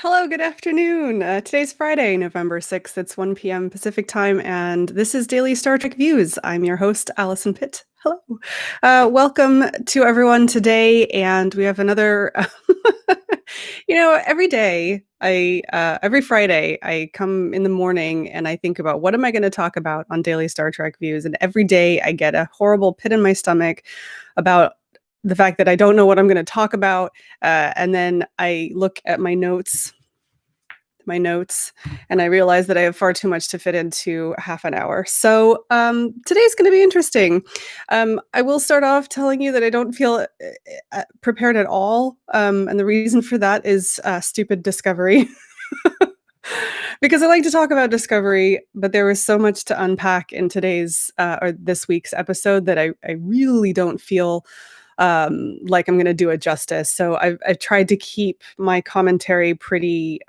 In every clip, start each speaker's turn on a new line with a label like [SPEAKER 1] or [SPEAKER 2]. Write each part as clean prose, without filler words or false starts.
[SPEAKER 1] Hello, good afternoon. Today's Friday, November 6th. It's 1 p.m. Pacific time, and this is Daily Star Trek Views. I'm your host, Alison Pitt. Hello. Welcome to everyone today, and we have another. Every day, every Friday, I come in the morning and I think about what am I going to talk about on Daily Star Trek Views, and every day I get a horrible pit in my stomach about the fact that I don't know what I'm going to talk about. And then I look at my notes, and I realize that I have far too much to fit into half an hour. So today's going to be interesting. I will start off telling you that I don't feel prepared at all. And the reason for that is stupid Discovery. Because I like to talk about Discovery, but there was so much to unpack in today's or this week's episode that I really don't feel like I'm going to do it justice. So I've tried to keep my commentary pretty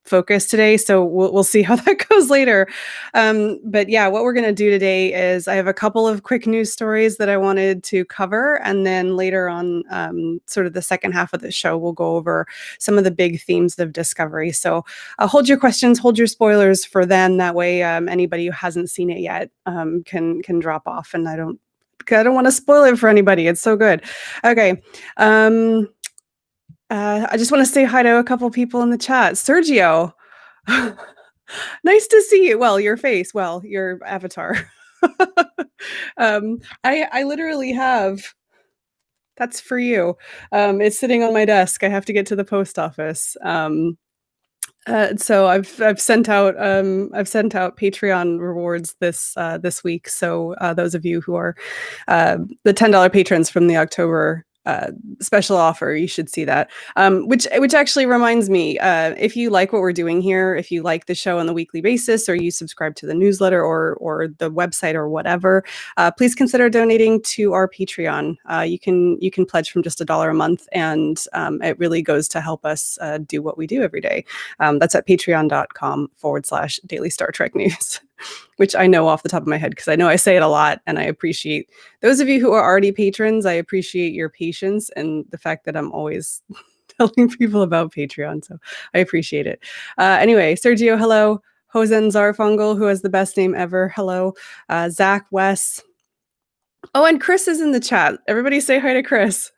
[SPEAKER 1] focused today. So we'll see how that goes later. But yeah, what we're going to do today is I have a couple of quick news stories that I wanted to cover. And then later on, sort of the second half of the show, we'll go over some of the big themes of Discovery. So hold your questions, hold your spoilers for then. That way, anybody who hasn't seen it yet can drop off, and I don't want to spoil it for anybody. It's so good. Okay. I just want to say hi to a couple people in the chat. Sergio, nice to see you. Well, your face. Well, your avatar. I literally have. That's for you. It's sitting on my desk. I have to get to the post office. So I've sent out Patreon rewards this week. So those of you who are the $10 patrons from the October special offer, you should see that. Which actually reminds me, if you like what we're doing here, if you like the show on the weekly basis, or you subscribe to the newsletter or the website or whatever, please consider donating to our Patreon. You can pledge from just $1 a month, and it really goes to help us do what we do every day. That's at patreon.com/Daily Star Trek News. Which I know off the top of my head because I know I say it a lot, and I appreciate those of you who are already patrons. I appreciate your patience and the fact that I'm always telling people about Patreon. So I appreciate it. Anyway, Sergio, hello. Hosen Zarfungal, who has the best name ever. Hello. Zach, Wes. Oh, and Chris is in the chat. Everybody say hi to Chris.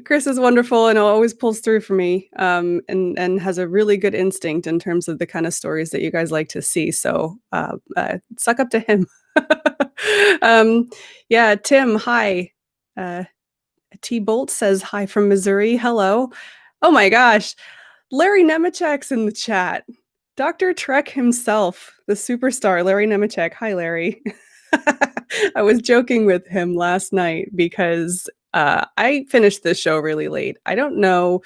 [SPEAKER 1] Chris is wonderful and always pulls through for me, and has a really good instinct in terms of the kind of stories that you guys like to see. So suck up to him. Yeah, Tim, hi. T Bolt says hi from Missouri. Hello. Oh my gosh. Larry Nemechek's in the chat. Dr. Trek himself, the superstar, Larry Nemechek. Hi, Larry. I was joking with him last night because I finished this show really late. I don't know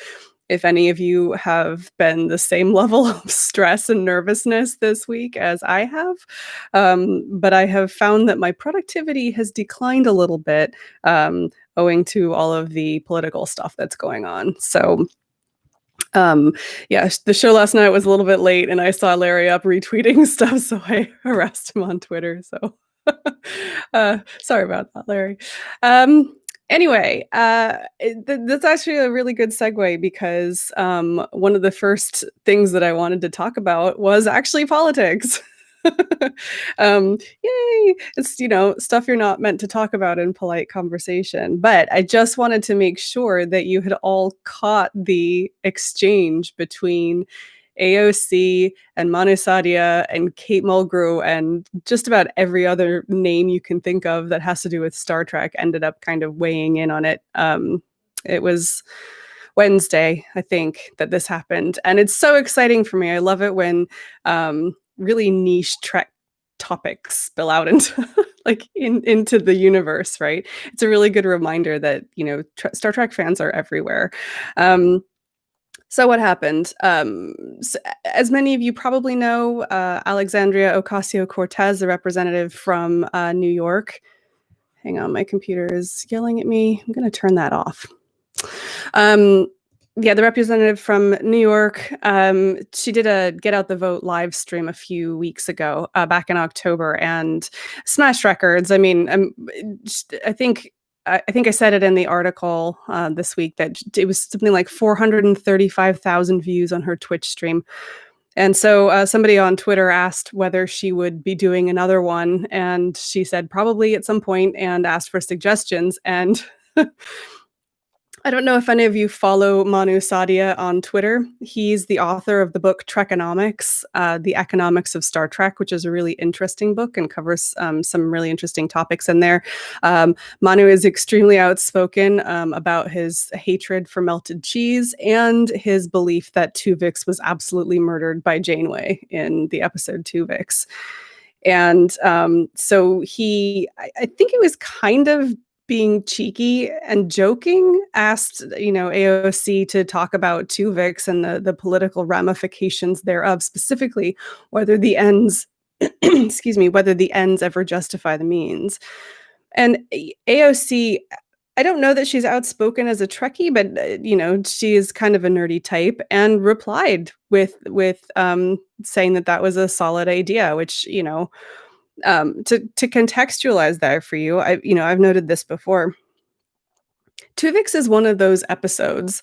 [SPEAKER 1] if any of you have been the same level of stress and nervousness this week as I have, but I have found that my productivity has declined a little bit, owing to all of the political stuff that's going on. So yeah, the show last night was a little bit late, and I saw Larry up retweeting stuff, so I harassed him on Twitter. So sorry about that, Larry. Anyway, that's actually a really good segue because one of the first things that I wanted to talk about was actually politics. Yay! It's stuff you're not meant to talk about in polite conversation. But I just wanted to make sure that you had all caught the exchange between AOC and Manu Sadia and Kate Mulgrew and just about every other name you can think of that has to do with Star Trek ended up kind of weighing in on it. It was Wednesday, I think, that this happened. And it's so exciting for me. I love it when really niche Trek topics spill out into into the universe, right? It's a really good reminder that, Star Trek fans are everywhere. So what happened? As many of you probably know, Alexandria Ocasio-Cortez, the representative from New York. Hang on, my computer is yelling at me. I'm going to turn that off. Yeah, the representative from New York, she did a Get Out the Vote live stream a few weeks ago, back in October, and smashed records. I mean, I think I think I said it in the article this week that it was something like 435,000 views on her Twitch stream. And so somebody on Twitter asked whether she would be doing another one, and she said probably at some point, and asked for suggestions. And I don't know if any of you follow Manu Sadia on Twitter. He's the author of the book Trekonomics, The Economics of Star Trek, which is a really interesting book and covers some really interesting topics in there. Manu is extremely outspoken about his hatred for melted cheese and his belief that Tuvix was absolutely murdered by Janeway in the episode Tuvix. And so I think it was kind of being cheeky and joking, asked, AOC to talk about Tuvix and the political ramifications thereof, specifically whether the ends, excuse me, whether the ends ever justify the means. And AOC, I don't know that she's outspoken as a Trekkie, but she is kind of a nerdy type, and replied with saying that was a solid idea, which to contextualize that for you, I've noted this before. Tuvix is one of those episodes,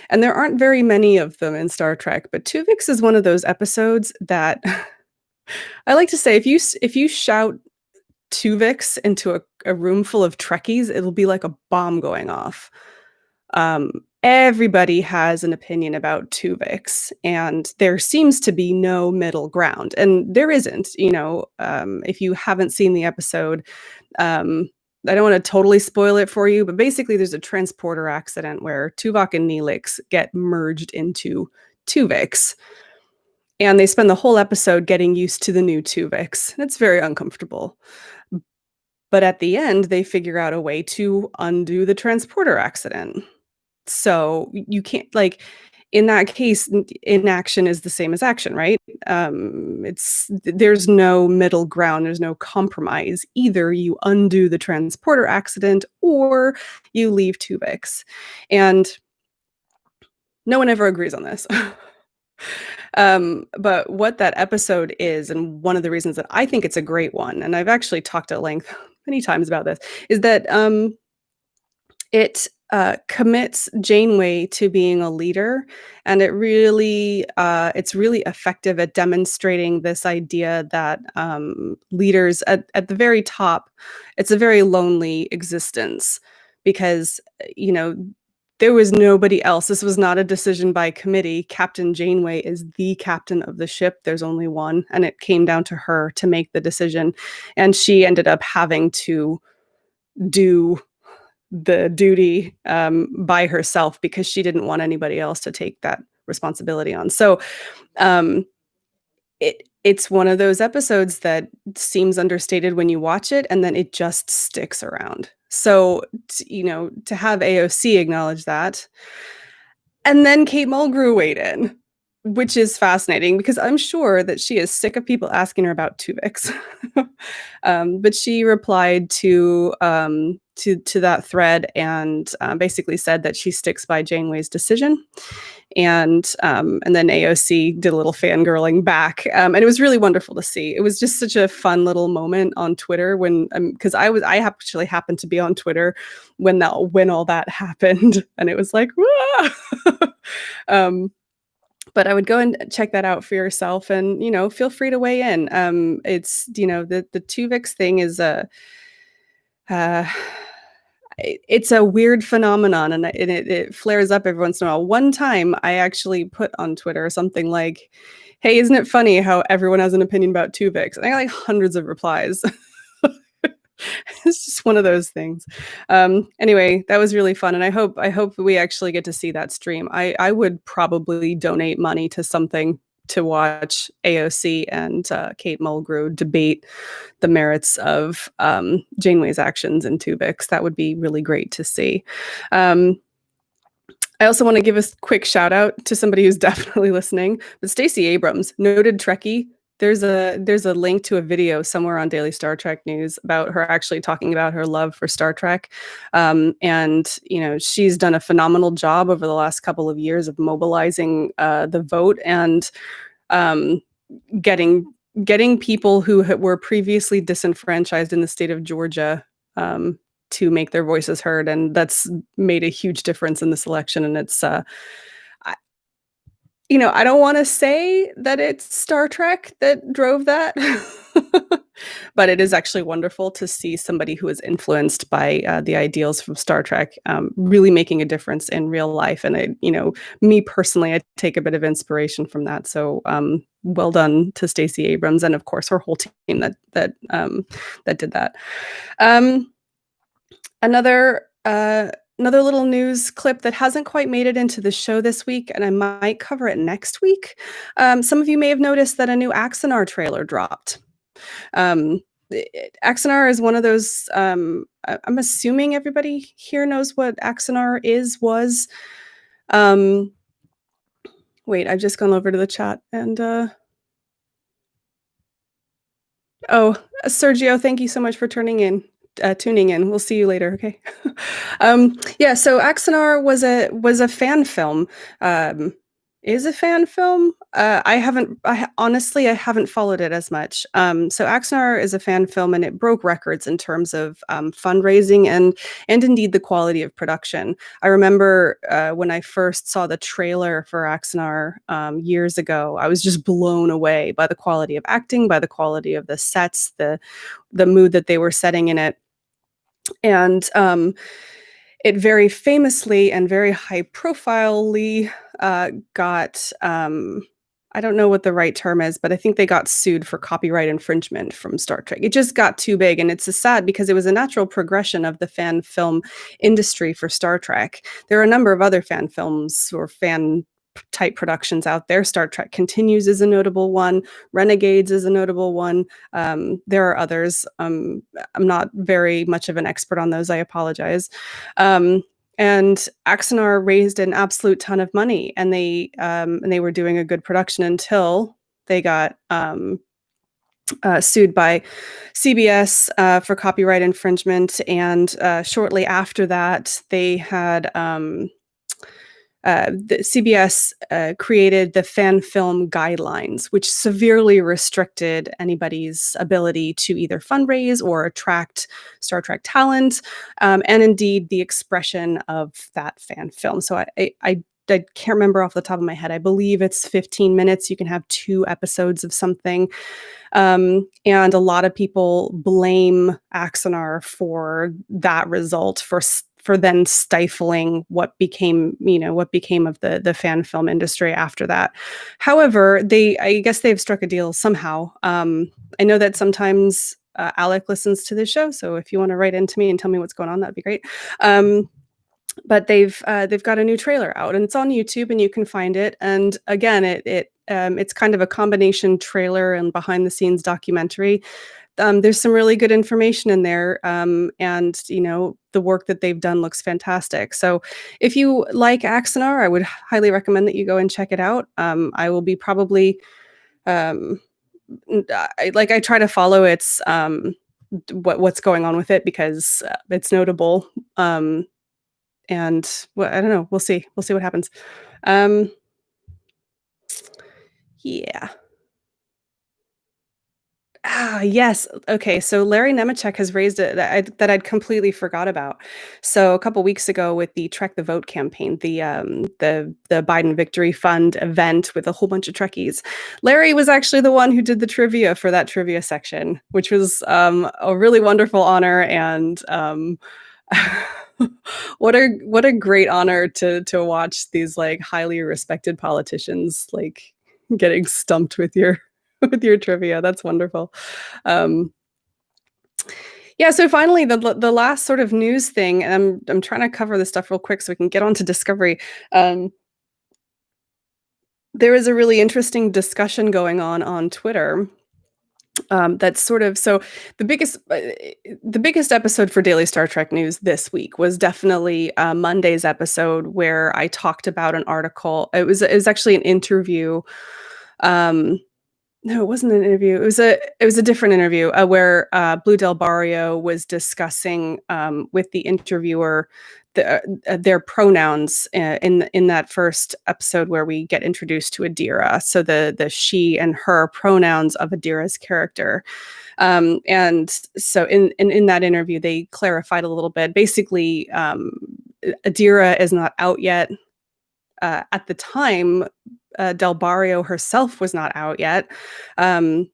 [SPEAKER 1] and there aren't very many of them in Star Trek, but Tuvix is one of those episodes that I like to say, if you shout Tuvix into a room full of Trekkies, it'll be like a bomb going off. Everybody has an opinion about Tuvix, and there seems to be no middle ground, and there isn't. If you haven't seen the episode, I don't want to totally spoil it for you, but basically there's a transporter accident where Tuvok and Neelix get merged into Tuvix, and they spend the whole episode getting used to the new Tuvix. It's very uncomfortable. But at the end, they figure out a way to undo the transporter accident. So you can't, in that case, inaction is the same as action, right? There's no middle ground. There's no compromise. Either you undo the transporter accident or you leave Tuvix. And no one ever agrees on this. But what that episode is, and one of the reasons that I think it's a great one, and I've actually talked at length many times about this, is that it commits Janeway to being a leader, and it's really effective at demonstrating this idea that leaders at the very top, it's a very lonely existence, because there was nobody else. This was not a decision by committee. Captain Janeway is the captain of the ship. There's only one, and it came down to her to make the decision, and she ended up having to do the duty by herself because she didn't want anybody else to take that responsibility on. So it's one of those episodes that seems understated when you watch it, and then it just sticks around. So to have AOC acknowledge that, and then Kate Mulgrew weighed in, which is fascinating because I'm sure that she is sick of people asking her about Tuvix. But she replied to that thread and basically said that she sticks by Janeway's decision. And then AOC did a little fangirling back. And it was really wonderful to see. It was just such a fun little moment on Twitter when, because I actually happened to be on Twitter when all that happened. And it was like, but I would go and check that out for yourself, and feel free to weigh in. It's the Tuvix thing is it's a weird phenomenon, and it flares up every once in a while. One time, I actually put on Twitter something like, "Hey, isn't it funny how everyone has an opinion about Tuvix?" And I got like hundreds of replies. It's just one of those things. Anyway, that was really fun, and I hope we actually get to see that stream. I would probably donate money to something to watch AOC and Kate Mulgrew debate the merits of Janeway's actions in Tuvix. That would be really great to see. I also want to give a quick shout out to somebody who's definitely listening, but Stacey Abrams, noted Trekkie. There's a link to a video somewhere on Daily Star Trek News about her actually talking about her love for Star Trek. And she's done a phenomenal job over the last couple of years of mobilizing the vote and getting people who were previously disenfranchised in the state of Georgia to make their voices heard, and that's made a huge difference in this election. And it's I, I don't want to say that it's Star Trek that drove that, but it is actually wonderful to see somebody who is influenced by the ideals from Star Trek really making a difference in real life. And me personally, I take a bit of inspiration from that. So well done to Stacey Abrams, and of course her whole team that did that. Another little news clip that hasn't quite made it into the show this week, and I might cover it next week. Some of you may have noticed that a new Axanar trailer dropped. Axanar is one of those. I'm assuming everybody here knows what Axanar was. Wait, I've just gone over to the chat and. Oh, Sergio, thank you so much for tuning in. We'll see you later. Okay. Yeah. So Axanar was a fan film. Is a fan film. Honestly, I haven't followed it as much. So Axanar is a fan film, and it broke records in terms of fundraising and indeed the quality of production. I remember when I first saw the trailer for Axanar years ago, I was just blown away by the quality of acting, by the quality of the sets, the mood that they were setting in it, and it very famously and very high-profilely got, I don't know what the right term is, but I think they got sued for copyright infringement from Star Trek. It just got too big, and it's sad because it was a natural progression of the fan film industry for Star Trek. There are a number of other fan films or fan type productions out there. Star Trek Continues is a notable one. Renegades is a notable one. There are others. I'm not very much of an expert on those. I apologize. And Axanar raised an absolute ton of money, and they were doing a good production until they got sued by CBS for copyright infringement. And shortly after that, they had the CBS created the fan film guidelines, which severely restricted anybody's ability to either fundraise or attract Star Trek talent, and indeed the expression of that fan film. So I can't remember off the top of my head. I believe it's 15 minutes. You can have 2 episodes of something. And a lot of people blame Axanar for that result, for then stifling what became of the fan film industry after that. However, I guess they've struck a deal somehow. I know that sometimes Alec listens to the show, so if you want to write into me and tell me what's going on, that'd be great. But they've got a new trailer out, and it's on YouTube, and you can find it. And again, it's kind of a combination trailer and behind the scenes documentary. There's some really good information in there, and the work that they've done looks fantastic. So if you like Axanar, I would highly recommend that you go and check it out. I will be probably I try to follow its what's going on with it, because it's notable. And I don't know. We'll see what happens. Yeah. Yes. Okay. So Larry Nemecek has raised it that I'd completely forgot about. So a couple weeks ago, with the Trek the Vote campaign, the Biden Victory Fund event with a whole bunch of Trekkies, Larry was actually the one who did the trivia for that trivia section, which was a really wonderful honor. And what a great honor to watch these like highly respected politicians like getting stumped with your trivia. That's wonderful. Yeah, so finally, the last sort of news thing, and I'm trying to cover this stuff real quick so we can get on to Discovery. There is a really interesting discussion going on Twitter. That's sort of so the biggest episode for Daily Star Trek News this week was definitely Monday's episode, where I talked about an article. It was actually an interview No, it wasn't an interview. It was a different interview, where, Blue Del Barrio was discussing, with the interviewer their pronouns, in that first episode where we get introduced to Adira. So the she and her pronouns of Adira's character. And so in that interview, they clarified a little bit. Basically, Adira is not out yet. At the time, Del Barrio herself was not out yet. Um,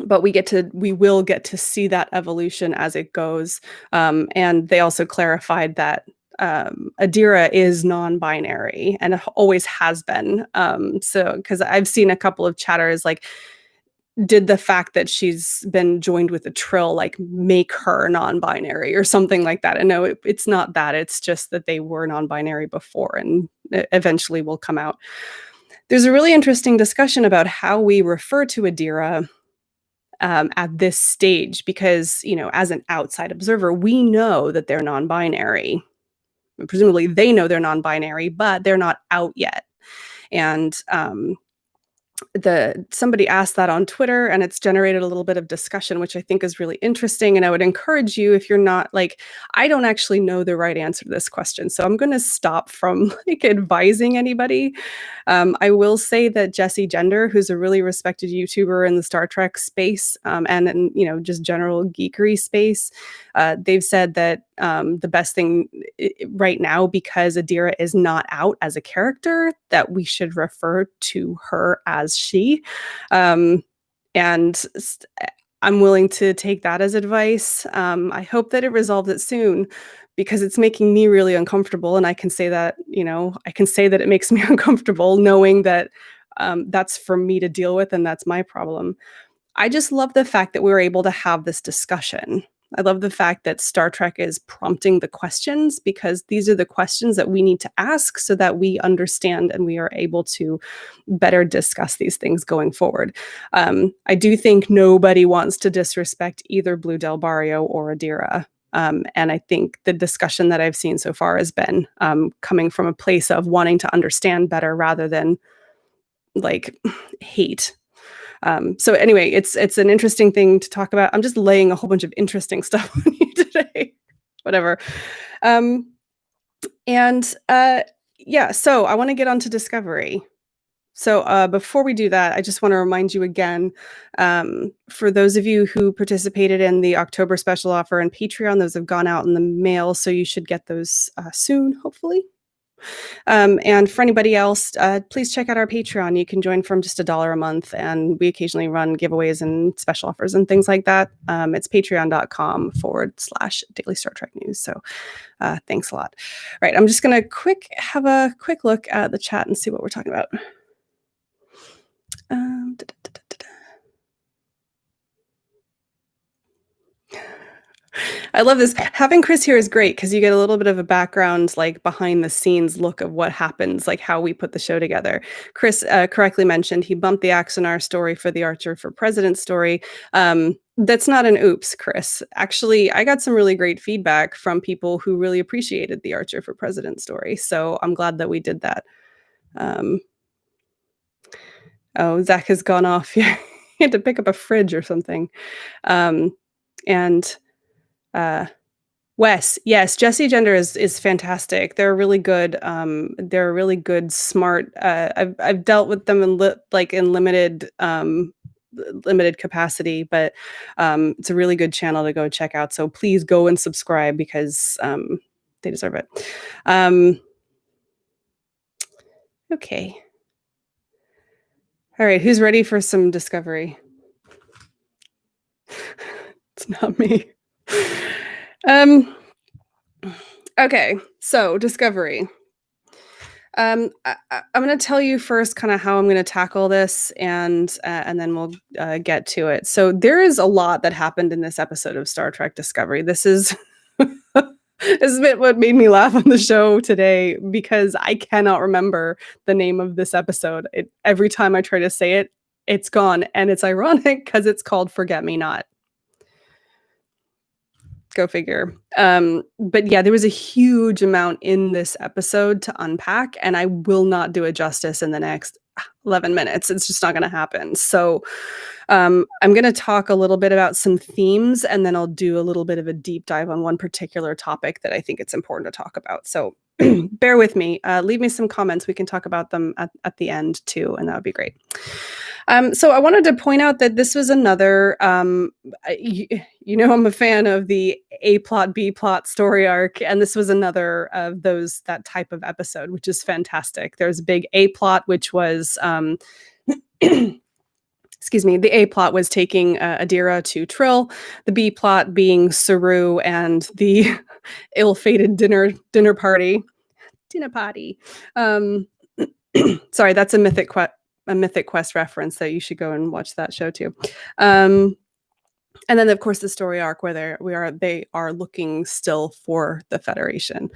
[SPEAKER 1] but we will get to see that evolution as it goes. And they also clarified that Adira is non-binary and always has been. So because I've seen a couple of chatters like, did the fact that she's been joined with a trill like make her non-binary or something like that? And no, it's not that. It's just that they were non-binary before and eventually will come out. There's a really interesting discussion about how we refer to Adira at this stage, because, as an outside observer, we know that they're non-binary. Presumably they know they're non-binary, but they're not out yet. And somebody asked that on Twitter, and it's generated a little bit of discussion, which I think is really interesting. And I would encourage you, if you're not like, I don't actually know the right answer to this question, so I'm going to stop from like advising anybody. I will say that Jessie Gender, who's a really respected YouTuber in the Star Trek space, and in, just general geekery space, they've said that the best thing right now, because Adira is not out as a character, that we should refer to her as she. And I'm willing to take that as advice. I hope that it resolves it soon, because it's making me really uncomfortable. And I can say that, it makes me uncomfortable knowing that that's for me to deal with, and that's my problem. I just love the fact that we were able to have this discussion. I love the fact that Star Trek is prompting the questions, because these are the questions that we need to ask so that we understand and we are able to better discuss these things going forward. I do think nobody wants to disrespect either Blue Del Barrio or Adira. And I think the discussion that I've seen so far has been coming from a place of wanting to understand better rather than like hate. So anyway, it's an interesting thing to talk about. I'm just laying a whole bunch of interesting stuff on you today. Whatever. Yeah, so I want to get on to Discovery. So before we do that, I just want to remind you again, for those of you who participated in the October special offer and Patreon, those have gone out in the mail, so you should get those soon, hopefully. And for anybody else, please check out our Patreon. You can join from just $1 a month, and we occasionally run giveaways and special offers and things like that. It's patreon.com/Daily Star Trek News. So thanks a lot. All right, I'm just going to have a quick look at the chat and see what we're talking about. I love this. Having Chris here is great, because you get a little bit of a background, like behind the scenes look of what happens, like how we put the show together. Chris correctly mentioned he bumped the Axonar story for the Archer for President story. That's not an oops, Chris. Actually, I got some really great feedback from people who really appreciated the Archer for President story. So I'm glad that we did that. Oh, Zach has gone off. He had to pick up a fridge or something. Wes, yes, Jessie Gender is fantastic. They're really good. They're really good, smart. I've dealt with them in limited capacity, but it's a really good channel to go check out. So please go and subscribe, because they deserve it. Okay. All right, who's ready for some Discovery? It's not me. Okay, so Discovery. I'm going to tell you first kind of how I'm going to tackle this, and then we'll get to it. So there is a lot that happened in this episode of Star Trek Discovery. This is this is what made me laugh on the show today, because I cannot remember the name of this episode. Every time I try to say it, it's gone, and it's ironic because it's called Forget Me Not. Go figure. But yeah, there was a huge amount in this episode to unpack, and I will not do it justice in the next 11 minutes. It's just not going to happen. So I'm going to talk a little bit about some themes, and then I'll do a little bit of a deep dive on one particular topic that I think it's important to talk about. So bear with me. Leave me some comments. We can talk about them at the end too, and that would be great. So I wanted to point out that this was another, I'm a fan of the A plot, B plot story arc, and this was another of that type of episode, which is fantastic. There's a big A plot, which was, excuse me, the A plot was taking Adira to Trill, the B plot being Saru and the ill-fated dinner party. Dinner party. Sorry, that's a Mythic Quest reference, that you should go and watch that show too. And then, of course, the story arc where they are looking still for the Federation.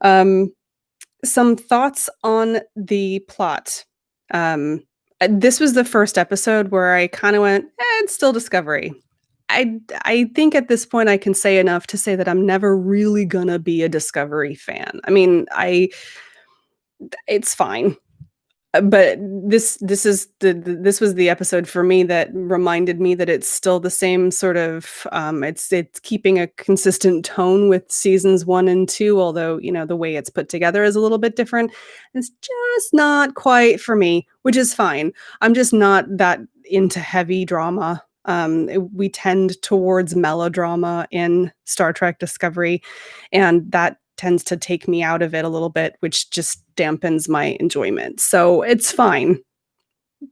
[SPEAKER 1] Some thoughts on the plot. This was the first episode where I kind of went, it's still Discovery. I think at this point I can say enough to say that I'm never really gonna be a Discovery fan. I mean, it's fine. But this was the episode for me that reminded me that it's still the same sort of it's keeping a consistent tone with seasons 1 and 2, although the way it's put together is a little bit different. It's just not quite for me, which is fine. I'm just not that into heavy drama. We tend towards melodrama in Star Trek Discovery, and that tends to take me out of it a little bit, which just dampens my enjoyment. So it's fine.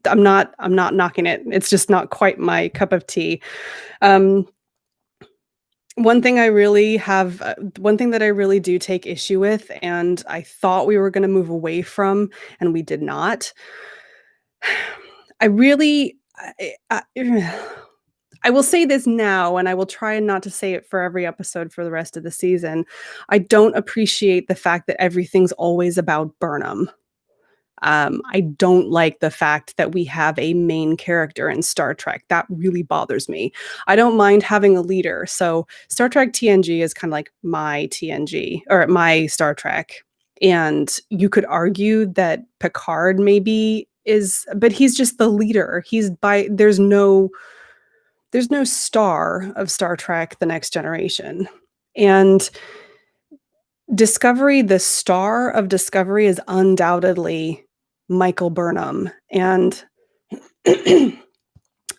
[SPEAKER 1] I'm not knocking it. It's just not quite my cup of tea. One thing that I really do take issue with, and I thought we were going to move away from, and we did not. I will say this now, and I will try not to say it for every episode for the rest of the season. I don't appreciate the fact that everything's always about Burnham. I don't like the fact that we have a main character in Star Trek. That really bothers me. I don't mind having a leader. So Star Trek TNG is kind of like my TNG, or my Star Trek. And you could argue that Picard maybe is, but he's just the leader. There's no star of Star Trek: The Next Generation. And Discovery, the star of Discovery, is undoubtedly Michael Burnham. And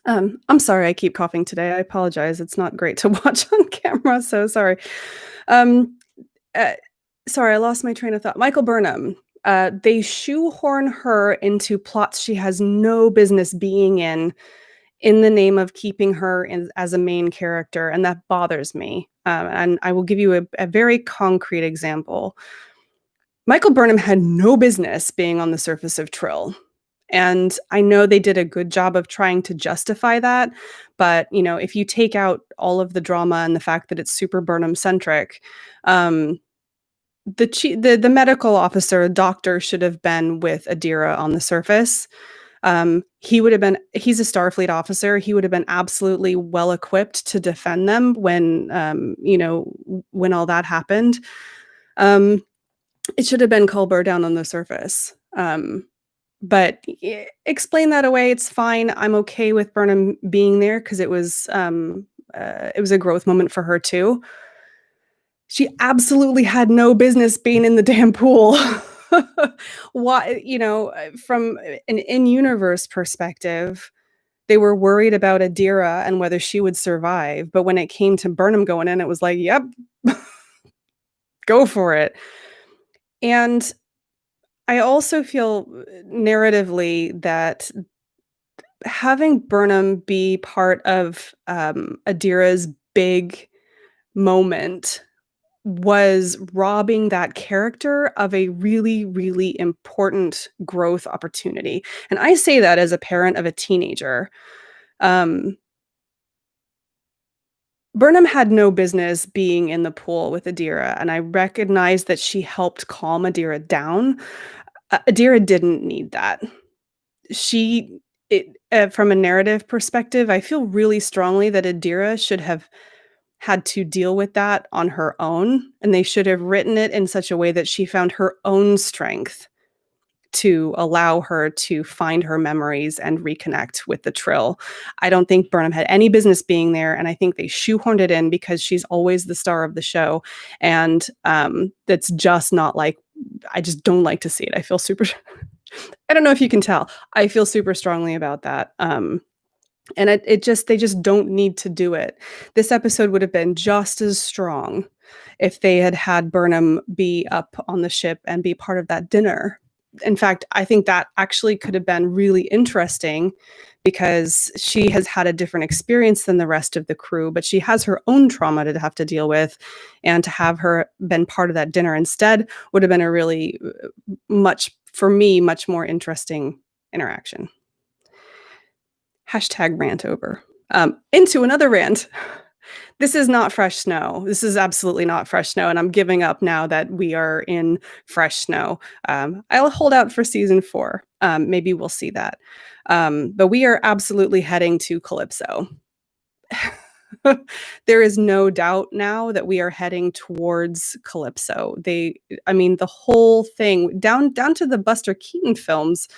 [SPEAKER 1] I'm sorry I keep coughing today. I apologize. It's not great to watch on camera, so sorry. Sorry, I lost my train of thought. Michael Burnham. They shoehorn her into plots she has no business being in the name of keeping her as a main character, and that bothers me. And I will give you a very concrete example. Michael Burnham had no business being on the surface of Trill. And I know they did a good job of trying to justify that, but if you take out all of the drama and the fact that it's super Burnham-centric, the medical officer, doctor, should have been with Adira on the surface. He's a Starfleet officer. He would have been absolutely well equipped to defend them when all that happened. It should have been Culber down on the surface. But explain that away. It's fine. I'm okay with Burnham being there because it was a growth moment for her too. She absolutely had no business being in the damn pool. Why, from an in-universe perspective, they were worried about Adira and whether she would survive. But when it came to Burnham going in, it was like, yep, go for it. And I also feel narratively that having Burnham be part of Adira's big moment was robbing that character of a really, really important growth opportunity. And I say that as a parent of a teenager. Burnham had no business being in the pool with Adira, and I recognize that she helped calm Adira down. Adira didn't need that. From a narrative perspective, I feel really strongly that Adira should have had to deal with that on her own, and they should have written it in such a way that she found her own strength to allow her to find her memories and reconnect with the Trill. I don't think Burnham had any business being there, and I think they shoehorned it in because she's always the star of the show, and that's just not like, I just don't like to see it. I feel super I don't know if you can tell. I feel super strongly about that. And they just don't need to do it. This episode would have been just as strong if they had had Burnham be up on the ship and be part of that dinner. In fact, I think that actually could have been really interesting because she has had a different experience than the rest of the crew, but she has her own trauma to have to deal with, and to have her been part of that dinner instead would have been a really for me, much more interesting interaction. Hashtag rant over. Into another rant. This is not fresh snow. This is absolutely not fresh snow, and I'm giving up now that we are in fresh snow. I'll hold out for season 4. Maybe we'll see that. But we are absolutely heading to Calypso. There is no doubt now that we are heading towards Calypso. The whole thing, down to the Buster Keaton films,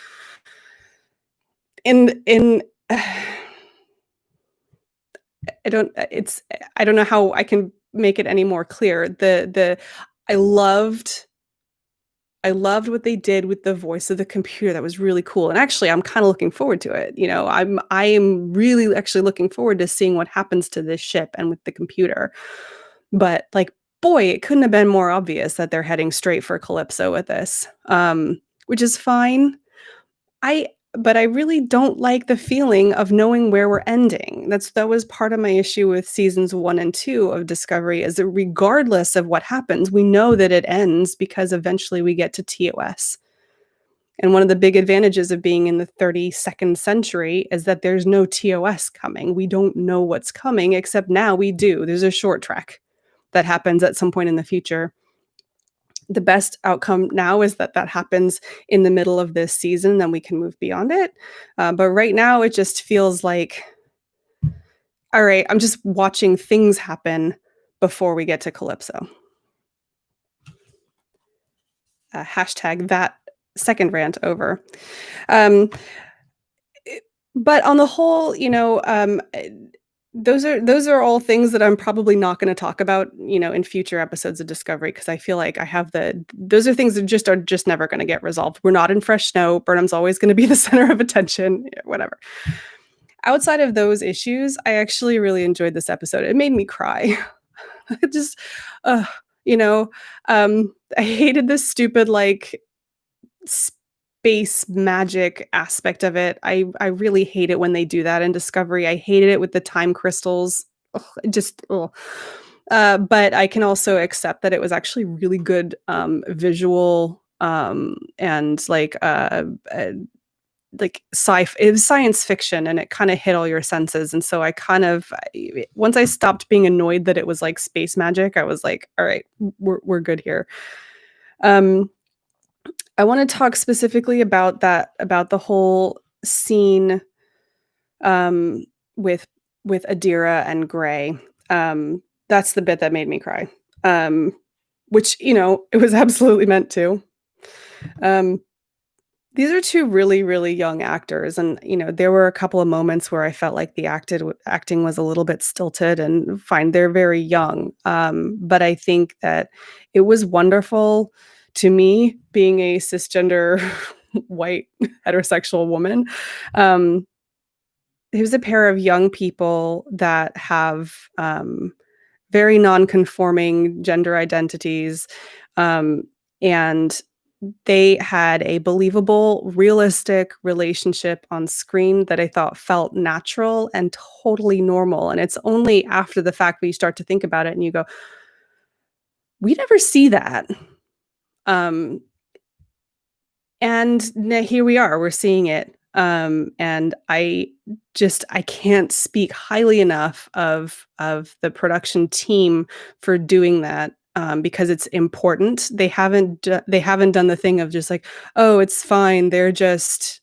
[SPEAKER 1] in I don't know how I can make it any more clear. I loved what they did with the voice of the computer. That was really cool. And actually, I'm kind of looking forward to it. I am really actually looking forward to seeing what happens to this ship and with the computer. But like, boy, it couldn't have been more obvious that they're heading straight for Calypso with this, which is fine. But I really don't like the feeling of knowing where we're ending. That was part of my issue with seasons 1 and 2 of Discovery, is that regardless of what happens, we know that it ends because eventually we get to TOS. And one of the big advantages of being in the 32nd century is that there's no TOS coming. We don't know what's coming, except now we do. There's a short trek that happens at some point in the future. The best outcome now is that happens in the middle of this season, then we can move beyond it. But right now it just feels like, all right, I'm just watching things happen before we get to Calypso. Hashtag that second rant over. But on the whole, those are all things that I'm probably not going to talk about, in future episodes of Discovery, because I feel like those are things that are just never going to get resolved. We're not in fresh snow. Burnham's always going to be the center of attention, whatever. Outside of those issues, I actually really enjoyed this episode. It made me cry. Just, I hated this stupid, like, space magic aspect of it. I really hate it when they do that in Discovery. I hated it with the time crystals. Ugh. But I can also accept that it was actually really good visual and like it was science fiction, and it kind of hit all your senses. And so once I stopped being annoyed that it was like space magic, I was like, all right, we're good here. I want to talk specifically about the whole scene with Adira and Gray. That's the bit that made me cry, which, it was absolutely meant to. These are two really, really young actors, and there were a couple of moments where I felt like the acting was a little bit stilted, and fine, they're very young, but I think that it was wonderful to me, being a cisgender white heterosexual woman. It was a pair of young people that have very non-conforming gender identities, and they had a believable, realistic relationship on screen that I thought felt natural and totally normal. And it's only after the fact that you start to think about it and you go, we never see that. And here we are, we're seeing it. And I can't speak highly enough of the production team for doing that. Because it's important. They haven't done the thing of just like, oh, it's fine, they're just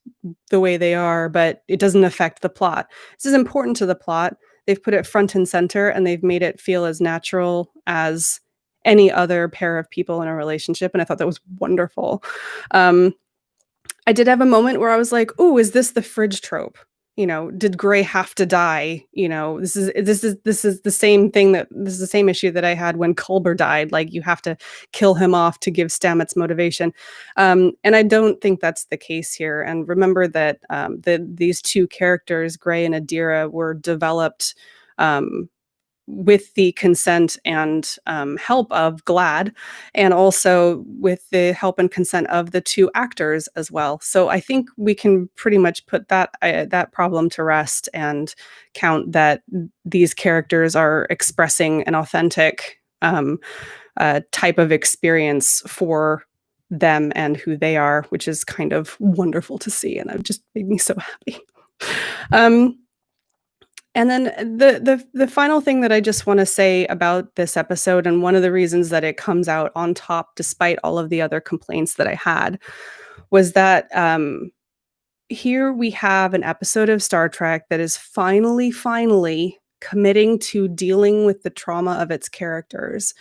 [SPEAKER 1] the way they are, but it doesn't affect the plot. This is important to the plot. They've put it front and center, and they've made it feel as natural as any other pair of people in a relationship, and I thought that was wonderful. I did have a moment where I was like, "Ooh, is this the fridge trope?" Did Gray have to die? This is the same thing this is the same issue that I had when Culber died. Like, you have to kill him off to give Stamets motivation, and I don't think that's the case here. And remember that these two characters, Gray and Adira, were developed. Um, with the consent and help of GLAAD, and also with the help and consent of the two actors as well. So I think we can pretty much put that problem to rest and count that these characters are expressing an authentic type of experience for them and who they are, which is kind of wonderful to see, and it just made me so happy. Um, and then the final thing that I just want to say about this episode, and one of the reasons that it comes out on top despite all of the other complaints that I had, was that here we have an episode of Star Trek that is finally committing to dealing with the trauma of its characters.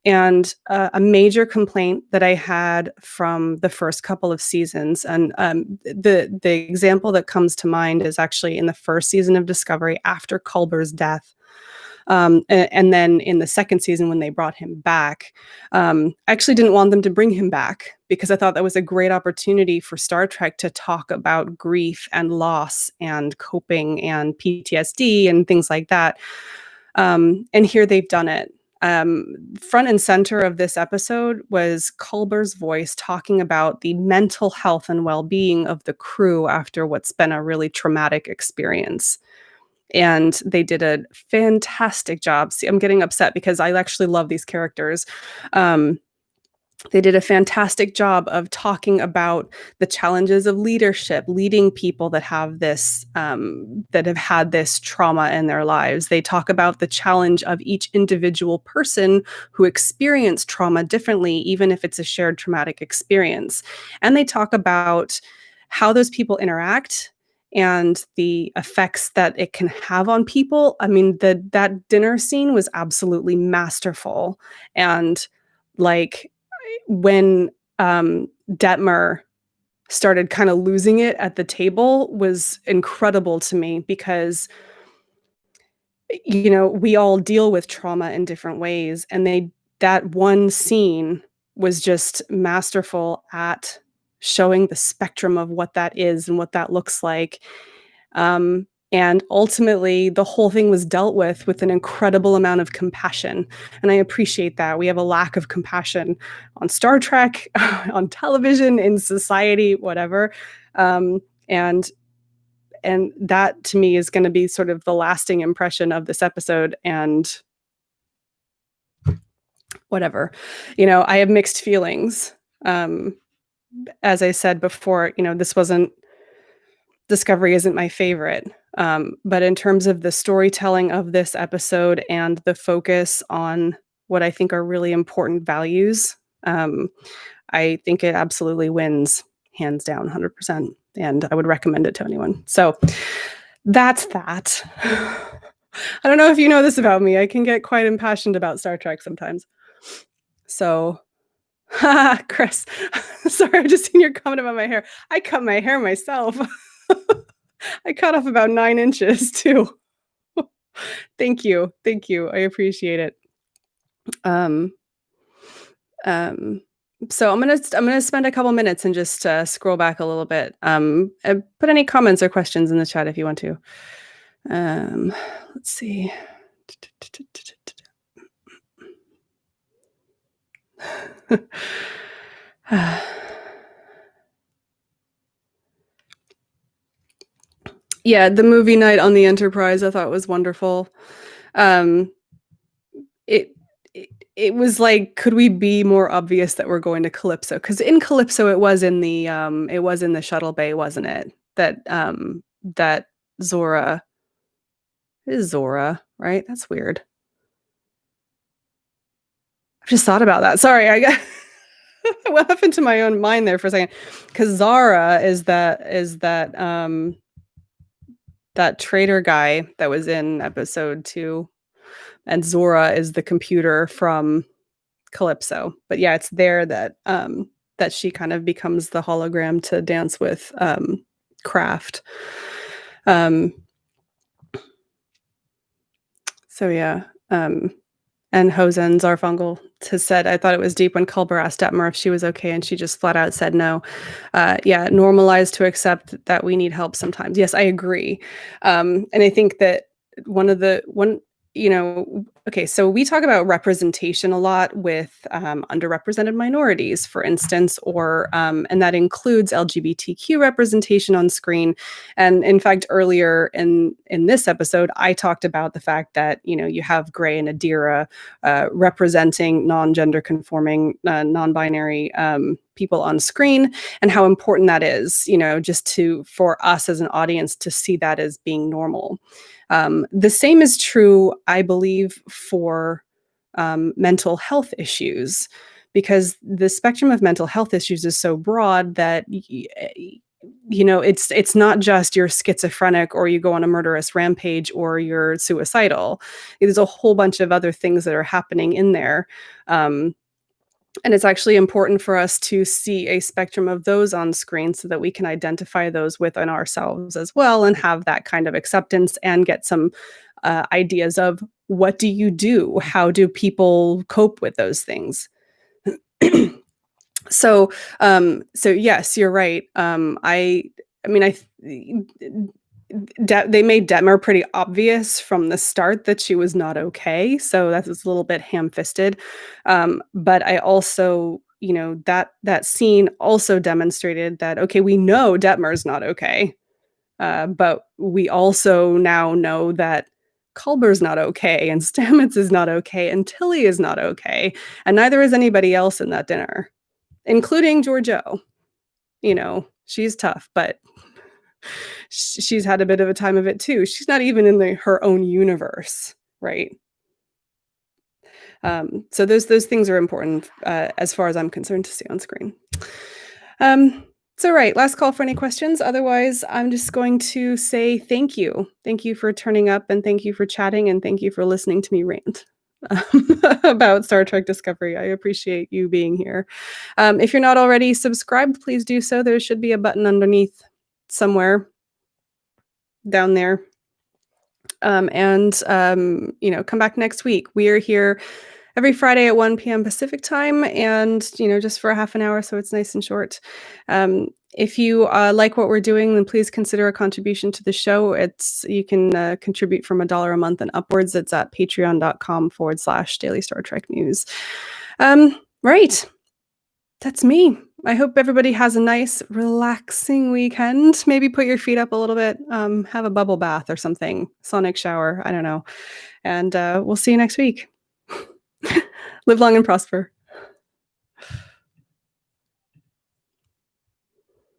[SPEAKER 1] And a major complaint that I had from the first couple of seasons, and the example that comes to mind is actually in the first season of Discovery after Culber's death. And then in the second season when they brought him back, I actually didn't want them to bring him back because I thought that was a great opportunity for Star Trek to talk about grief and loss and coping and PTSD and things like that. And here they've done it. Front and center of this episode was Culber's voice talking about the mental health and well-being of the crew after what's been a really traumatic experience. And they did a fantastic job. See, I'm getting upset because I actually love these characters. They did a fantastic job of talking about the challenges of leadership, leading people that have this, that have had this trauma in their lives. They talk about the challenge of each individual person who experienced trauma differently, even if it's a shared traumatic experience. And they talk about how those people interact and the effects that it can have on people. I mean, that dinner scene was absolutely masterful. And like, when Detmer started kind of losing it at the table was incredible to me because we all deal with trauma in different ways, and that one scene was just masterful at showing the spectrum of what that is and what that looks like. And ultimately, the whole thing was dealt with an incredible amount of compassion. And I appreciate that. We have a lack of compassion on Star Trek, on television, in society, whatever. And that to me is going to be sort of the lasting impression of this episode. And whatever, I have mixed feelings. As I said before, Discovery isn't my favorite. But in terms of the storytelling of this episode and the focus on what I think are really important values, I think it absolutely wins, hands down, 100%. And I would recommend it to anyone. So that's that. I don't know if you know this about me. I can get quite impassioned about Star Trek sometimes. So, Chris, sorry, I just seen your comment about my hair. I cut my hair myself. I cut off about 9 inches too. Thank you. Thank you. I appreciate it. Um, so I'm gonna spend a couple minutes and just scroll back a little bit. Put any comments or questions in the chat if you want to. Let's see. Yeah, the movie night on the Enterprise I thought was wonderful. It was like, could we be more obvious that we're going to Calypso? Because in Calypso, it was in the shuttle bay, wasn't it? That Zora is Zora, right? That's weird. I've just thought about that. Sorry, I got went off into my own mind there for a second. Because Zara is that traitor guy that was in episode 2. And Zora is the computer from Calypso. But yeah, it's there that that she kind of becomes the hologram to dance with Kraft. Um, so yeah. And Hosen Zarfungal has said, I thought it was deep when Culber asked Detmer if she was okay, and she just flat out said no. Yeah, normalized to accept that we need help sometimes. Yes, I agree. And I think that okay, so we talk about representation a lot with underrepresented minorities, for instance, and that includes LGBTQ representation on screen. And in fact, earlier in this episode, I talked about the fact that you have Gray and Adira representing non-gender conforming, non-binary people on screen, and how important that is, just for us as an audience to see that as being normal. The same is true, I believe, for mental health issues, because the spectrum of mental health issues is so broad that it's not just you're schizophrenic or you go on a murderous rampage or you're suicidal. There's a whole bunch of other things that are happening in there. And it's actually important for us to see a spectrum of those on screen so that we can identify those within ourselves as well and have that kind of acceptance and get some ideas of what do you do? How do people cope with those things? So yes, you're right. They made Detmer pretty obvious from the start that she was not okay. So that was a little bit ham-fisted. But I also, that scene also demonstrated that, okay, we know Detmer's not okay. But we also now know that Culber's not okay, and Stamets is not okay, and Tilly is not okay. And neither is anybody else in that dinner, including Georgiou. She's tough, but she's had a bit of a time of it too. She's not even in her own universe, right? So those things are important as far as I'm concerned to see on screen. So right, last call for any questions. Otherwise, I'm just going to say thank you. Thank you for turning up, and thank you for chatting, and thank you for listening to me rant about Star Trek Discovery. I appreciate you being here. If you're not already subscribed, please do so. There should be a button underneath somewhere down there. Come back next week. We are here every Friday at 1 p.m. Pacific time, and just for a half an hour, so it's nice and short. If you like what we're doing, then please consider a contribution to the show. You can contribute from $1 a month and upwards. It's at patreon.com/Daily Star Trek News. Right. That's me. I hope everybody has a nice, relaxing weekend. Maybe put your feet up a little bit, have a bubble bath or something, sonic shower, I don't know. And we'll see you next week. Live long and prosper.